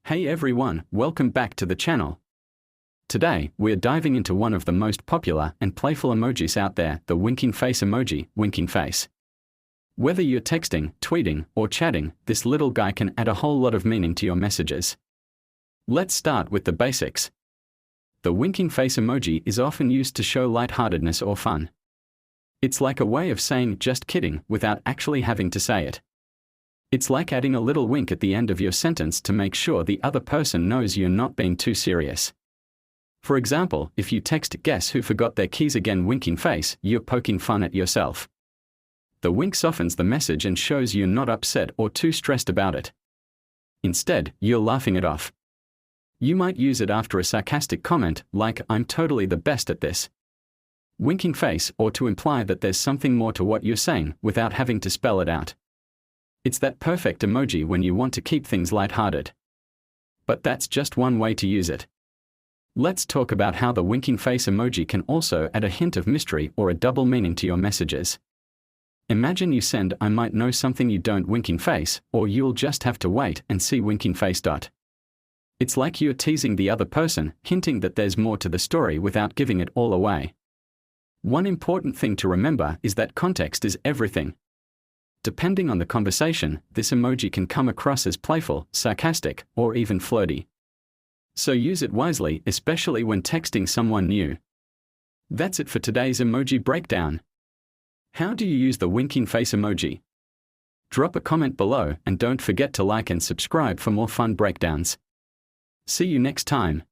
Hey everyone, welcome back to the channel. Today, we're diving into one of the most popular and playful emojis out there, the winking face emoji, winking face. Whether you're texting, tweeting, or chatting, this little guy can add a whole lot of meaning to your messages. Let's start with the basics. The winking face emoji is often used to show lightheartedness or fun. It's like a way of saying just kidding without actually having to say it. It's like adding a little wink at the end of your sentence to make sure the other person knows you're not being too serious. For example, if you text "guess who forgot their keys again" winking face, you're poking fun at yourself. The wink softens the message and shows you're not upset or too stressed about it. Instead, you're laughing it off. You might use it after a sarcastic comment, like "I'm totally the best at this." Winking face, or to imply that there's something more to what you're saying without having to spell it out. It's that perfect emoji when you want to keep things lighthearted. But that's just one way to use it. Let's talk about how the winking face emoji can also add a hint of mystery or a double meaning to your messages. Imagine you send "I might know something you don't" winking face, or "you'll just have to wait and see" winking face. It's like you're teasing the other person, hinting that there's more to the story without giving it all away. One important thing to remember is that context is everything. Depending on the conversation, this emoji can come across as playful, sarcastic, or even flirty. So use it wisely, especially when texting someone new. That's it for today's emoji breakdown. How do you use the winking face emoji? Drop a comment below and don't forget to like and subscribe for more fun breakdowns. See you next time.